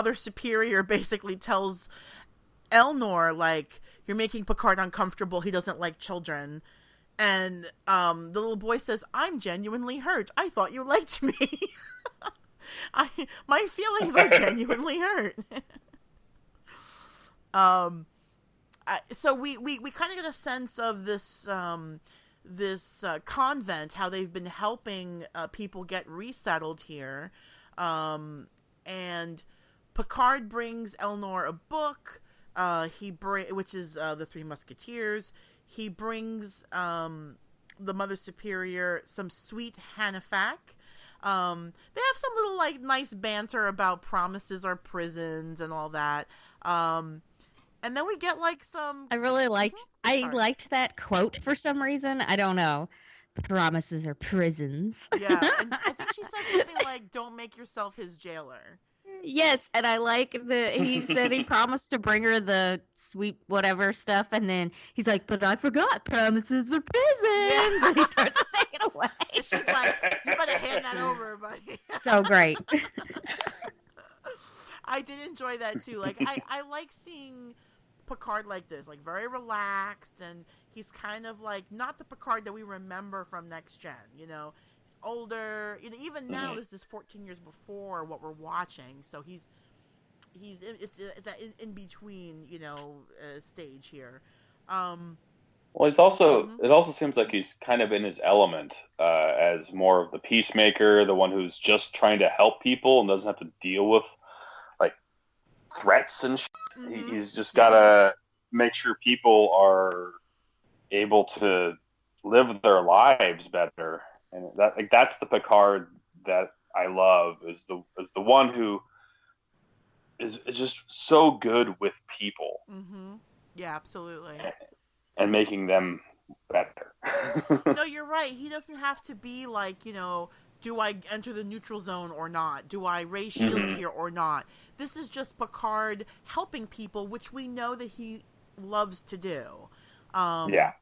Mother Superior basically tells Elnor, like, you're making Picard uncomfortable. He doesn't like children. And the little boy says, I'm genuinely hurt. I thought you liked me. My feelings are genuinely hurt. So we kind of get a sense of this convent, how they've been helping people get resettled here. And Picard brings Elnor a book, which is The Three Musketeers. He brings the Mother Superior some sweet Hanafac. They have some little, like, nice banter about promises or prisons and all that. And then we get, like, some... I liked that quote for some reason. I don't know. Promises are prisons. Yeah, and I think she said something like, don't make yourself his jailer. Yes, and I like he said he promised to bring her the sweet whatever stuff, and then he's like, but I forgot, promises were prison. Yeah. But he starts to take it away. And she's like, you better hand that over, buddy. So great. I did enjoy that too. Like, I like seeing Picard like this, like very relaxed, and he's kind of like not the Picard that we remember from Next Gen, you know. Older, you know, even now this is 14 years before what we're watching, so it's that in between, you know, stage here. Well, he's also it also seems like he's kind of in his element as more of the peacemaker, the one who's just trying to help people and doesn't have to deal with like threats and shit. He's just gotta make sure people are able to live their lives better. And that's the Picard that I love, is the one who is just so good with people. Mm-hmm. Yeah, absolutely. And making them better. No, you're right. He doesn't have to be like, you know, do I enter the neutral zone or not? Do I raise shields here or not? This is just Picard helping people, which we know that he loves to do. Yeah.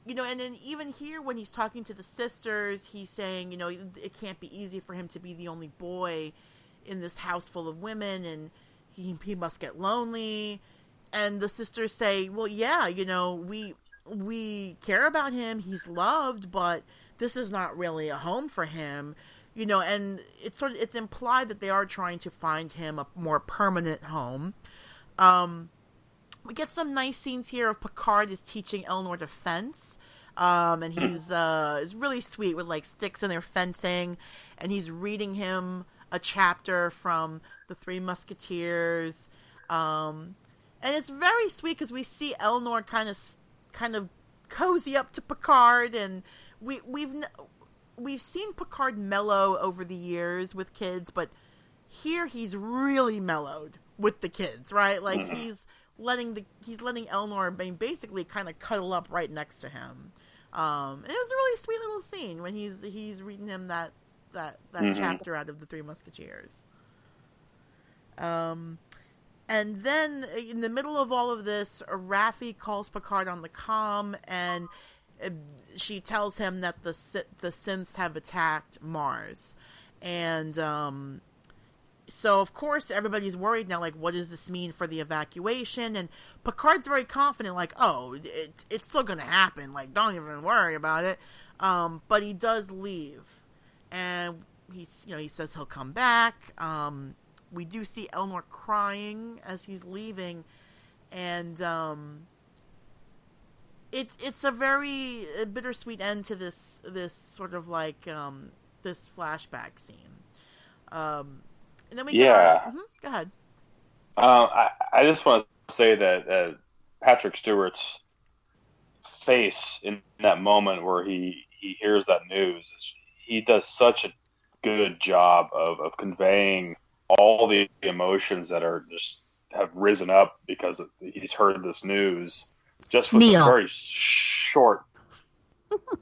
You know, and then even here when he's talking to the sisters, he's saying, you know, it can't be easy for him to be the only boy in this house full of women, and he must get lonely. And the sisters say, well, yeah, you know, we care about him. He's loved, but this is not really a home for him, you know, and it's implied that they are trying to find him a more permanent home. We get some nice scenes here of Picard is teaching Elnor to fence. And he's is really sweet with like sticks and their fencing, and he's reading him a chapter from The Three Musketeers. And it's very sweet because we see Elnor kind of cozy up to Picard, and we've seen Picard mellow over the years with kids, but here he's really mellowed with the kids, right? Like he's letting Elnor basically kind of cuddle up right next to him. And it was a really sweet little scene when he's reading him that chapter out of The Three Musketeers. And then in the middle of all of this, Raffi calls Picard on the comm, and she tells him that the synths have attacked Mars. And so, of course, everybody's worried now, like, what does this mean for the evacuation? And Picard's very confident, like, oh, it's still going to happen. Like, don't even worry about it. But he does leave. And he says he'll come back. We do see Elnor crying as he's leaving. And it's a very bittersweet end to this sort of, like, this flashback scene. And then we get go ahead. I just want to say that Patrick Stewart's face in that moment where he hears that news, he does such a good job of conveying all the emotions that are just have risen up because he's heard this news just with a very short.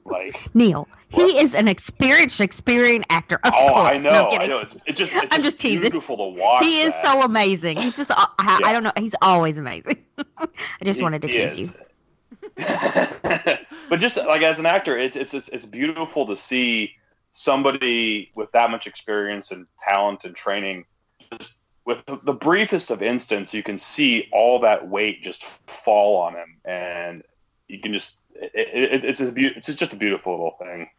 Like Neil, he is an experienced Shakespearean actor. Of course. I know. No, I know. It's just I'm just teasing. Beautiful to watch. He is so amazing. He's just I don't know. He's always amazing. I just wanted to tease you. But just like as an actor, it's beautiful to see somebody with that much experience and talent and training just with the briefest of instants, you can see all that weight just fall on him, and you can just it's just a beautiful little thing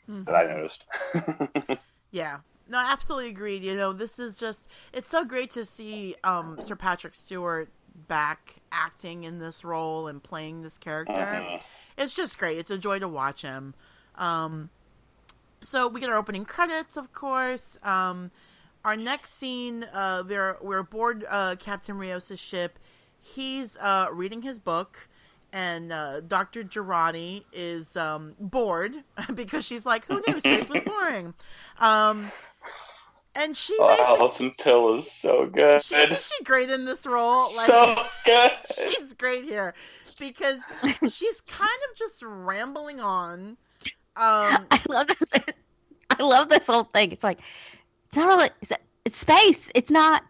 that I noticed. Yeah. No, I absolutely agreed. This is just, it's so great to see Sir Patrick Stewart back acting in this role and playing this character. It's just great. It's a joy to watch him. So we get our opening credits, of course. Our next scene, we're aboard Captain Rios' ship. He's reading his book, and Dr. Girardi is bored because she's like, who knew space was boring? And she Alison Till is so good. Isn't she great in this role? Like, so good. She's great here because she's kind of just rambling on. I love this. I love this whole thing. It's like, it's not really, it's space. It's not,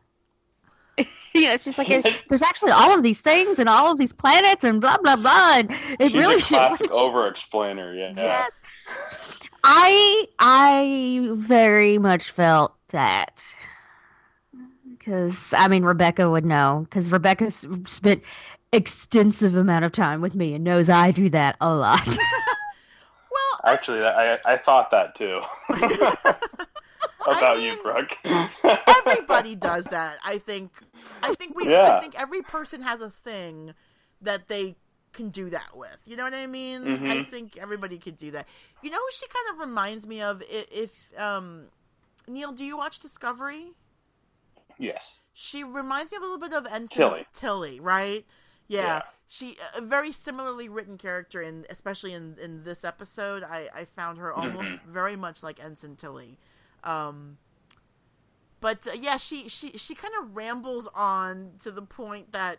it's just like, there's actually all of these things and all of these planets and blah, blah, blah. And it She's really a classic over-explainer, yeah. Yes. I very much felt that. Because, Rebecca would know. Because Rebecca's spent extensive amount of time with me and knows I do that a lot. Well, actually, I thought that too. About you, Brooke. Everybody does that. I think every person has a thing that they can do that with. You know what I mean? Mm-hmm. I think everybody could do that. You know who she kind of reminds me of? If Neil, do you watch Discovery? Yes. She reminds me a little bit of Ensign Tilly, right? Yeah. She a very similarly written character, especially in this episode. I found her almost very much like Ensign Tilly. But yeah, she kind of rambles on to the point that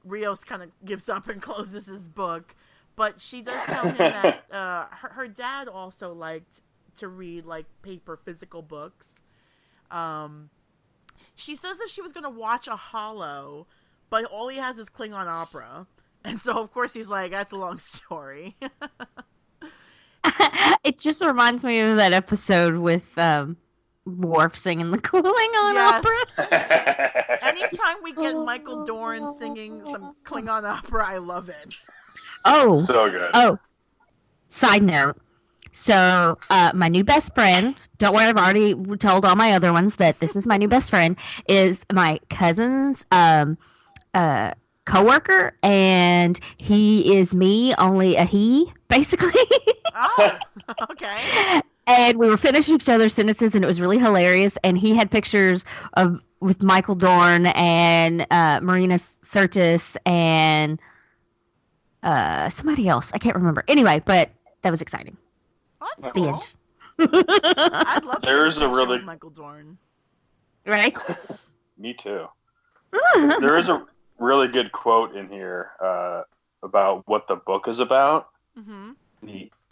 Rios kind of gives up and closes his book. But she does tell him that her dad also liked to read like paper physical books. She says that she was going to watch a Hollow, but all he has is Klingon opera. And so, of course, he's like, that's a long story. It just reminds me of that episode with Worf singing the Klingon opera. Anytime we get Michael Dorn singing some Klingon opera, I love it. Oh. So good. Oh. Side note. So, my new best friend, don't worry, I've already told all my other ones that this is my new best friend, is my cousin's coworker, and he is me, only a he, basically. Oh, okay. And we were finishing each other's sentences, and it was really hilarious, and he had pictures with Michael Dorn and Marina Sirtis and somebody else. I can't remember. Anyway, but that was exciting. Oh, that's cool. I'd love to There's get a really with Michael Dorn. Right? Me too. There is a really good quote in here about what the book is about. Mm-hmm.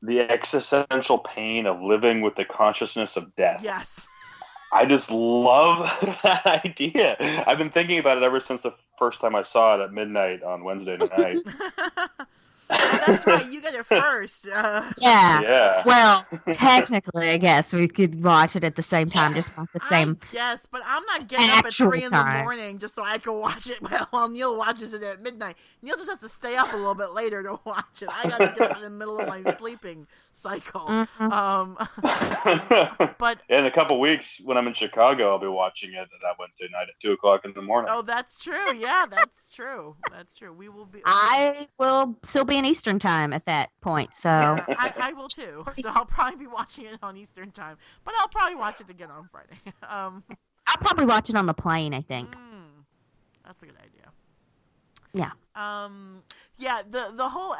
The existential pain of living with the consciousness of death. Yes. I just love that idea. I've been thinking about it ever since the first time I saw it at midnight on Wednesday night. Oh, that's right. You get it first. Yeah. Well, technically, I guess we could watch it at the same time, just not the same. Yes, but I'm not getting up at 3 in the time. morning just so I can watch it while Neil watches it at midnight. Neil just has to stay up a little bit later to watch it. I got to get up in the middle of my sleeping cycle. Mm-hmm. But in a couple weeks, when I'm in Chicago, I'll be watching it that Wednesday night at 2:00 in the morning. Oh, that's true. Yeah, that's true. That's true. We will be. I will still be in Eastern time at that point, so. Yeah, I will too. So I'll probably be watching it on Eastern time, but I'll probably watch it again on Friday. I'll probably watch it on the plane, I think. That's a good idea. Yeah. Yeah. The whole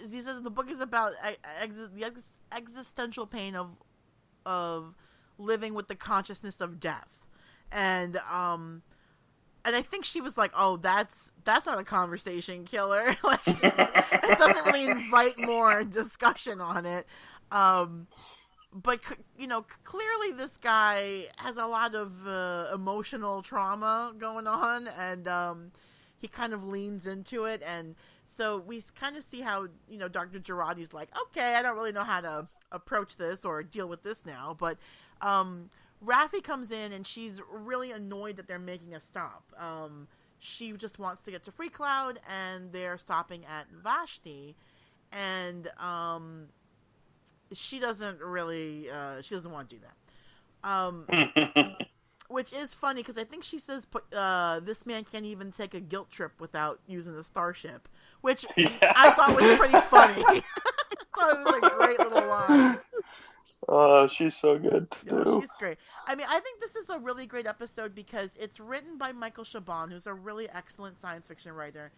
he says the book is about the existential pain of living with the consciousness of death, and I think she was like, "Oh, that's not a conversation killer. Like, it doesn't really invite more discussion on it." But clearly this guy has a lot of emotional trauma going on, and he kind of leans into it, and so we kind of see how Dr. Girardi's like, "Okay, I don't really know how to approach this or deal with this now," but Raffi comes in and she's really annoyed that they're making a stop. She just wants to get to Free Cloud, and they're stopping at Vashti, and she doesn't really she doesn't want to do that. Which is funny because I think she says this man can't even take a guilt trip without using the starship, which I thought was pretty funny. I thought it was a great little line. She's so good too. Yeah, she's great. I mean, I think this is a really great episode because it's written by Michael Chabon, who's a really excellent science fiction writer.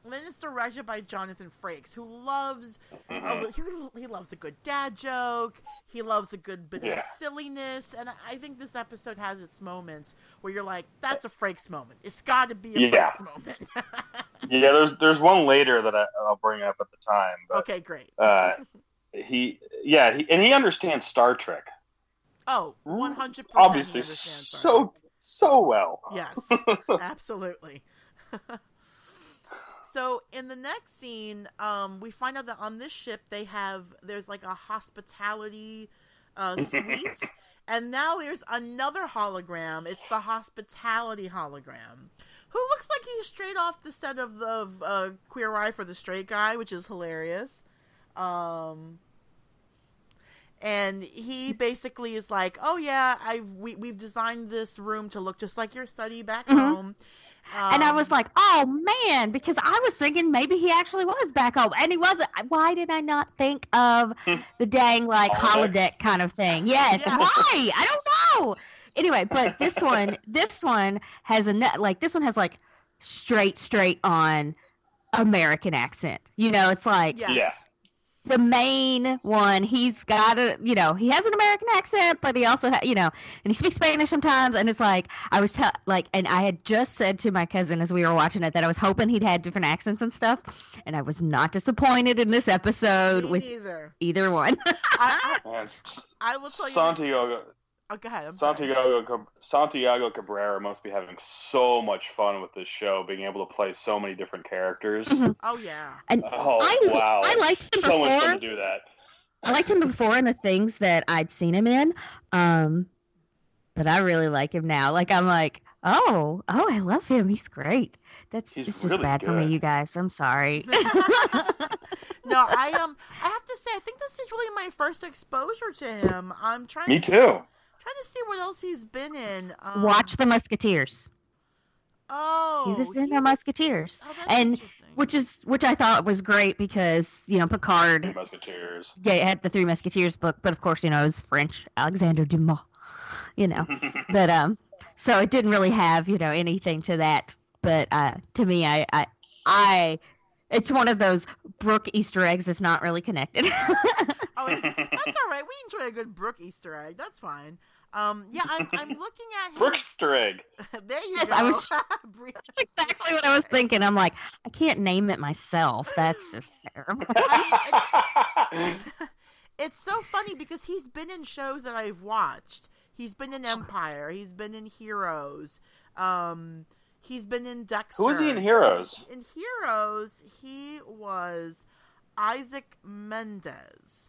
And then it's directed by Jonathan Frakes, who loves he loves a good dad joke. He loves a good bit of silliness, and I think this episode has its moments where you're like, "That's a Frakes moment. It's got to be a Frakes moment." Yeah, there's one later that I'll bring up at the time. But, okay, great. He understands Star Trek. Oh, 100%. Obviously, so well. Yes, absolutely. So in the next scene, we find out that on this ship there's like a hospitality suite, and now there's another hologram. It's the hospitality hologram, who looks like he's straight off the set of Queer Eye for the Straight Guy, which is hilarious. And he basically is like, "Oh yeah, we've designed this room to look just like your study back home." And I was like, "Oh man," because I was thinking maybe he actually was back home, and he wasn't. Why did I not think of the dang like holodeck kind of thing? Yes, yeah. Why? I don't know. Anyway, but this one has this one has like straight on American accent. You know, it's like the main one, he's got he has an American accent, but he also and he speaks Spanish sometimes, and it's like, and I had just said to my cousin as we were watching it that I was hoping he'd had different accents and stuff, and I was not disappointed in this episode with either one. I will tell you. Santiago. Oh, go ahead. Santiago Cabrera must be having so much fun with this show, being able to play so many different characters. Mm-hmm. Oh yeah. And wow! I liked him so before. much fun to do that. I liked him before in the things that I'd seen him in, but I really like him now. Like I'm like, oh, I love him. He's great. It's just really bad good for me, you guys. I'm sorry. No, I have to say, I think this is really my first exposure to him. I'm trying. Me too. Trying to see what else he's been in. Watch The Musketeers. Oh, he was in The Musketeers, oh, and which I thought was great because Picard. Three Musketeers. Yeah, it had the Three Musketeers book, but of course it was French, Alexandre Dumas. But so it didn't really have anything to that. But to me, I it's one of those Brooke Easter eggs that's not really connected. Oh, that's all right. We enjoy a good Brooke Easter egg. That's fine. I'm looking at his... Brooke Easter egg. There you go. That's exactly what I was thinking. I'm like, I can't name it myself. That's just terrible. It's so funny because he's been in shows that I've watched. He's been in Empire. He's been in Heroes. He's been in Dexter. Who was he in Heroes? In Heroes, he was Isaac Mendez.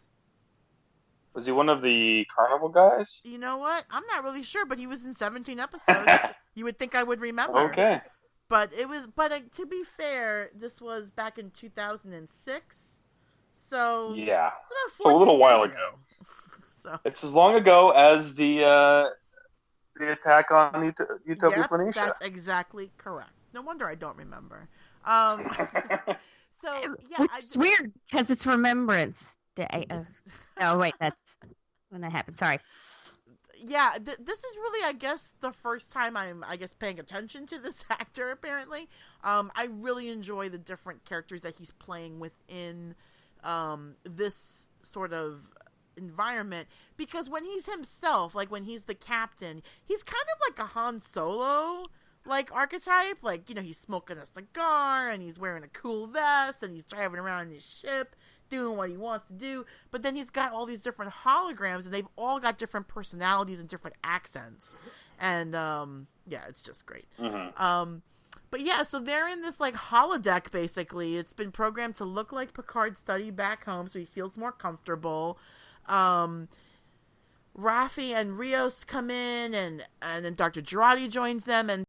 Was he one of the carnival guys? You know what? I'm not really sure, but he was in 17 episodes. You would think I would remember. Okay. But to be fair, this was back in 2006. So yeah, about a little while ago. So it's as long ago as the attack on Utopia Planitia. That's exactly correct. No wonder I don't remember. So yeah, it's weird because it's Remembrance Day. Oh wait, that's when that happened. Sorry. Yeah, this is really, I guess, the first time I'm, paying attention to this actor. Apparently, I really enjoy the different characters that he's playing within this sort of environment, because when he's himself, like when he's the captain, he's kind of like a Han Solo archetype. Like, he's smoking a cigar and he's wearing a cool vest and he's driving around in his ship doing what he wants to do, but then he's got all these different holograms and they've all got different personalities and different accents, and it's just great. Mm-hmm. But yeah, so they're in this holodeck. Basically, it's been programmed to look like Picard's study back home, so he feels more comfortable. Raffi and Rios come in, and then Dr. Girardi joins them, and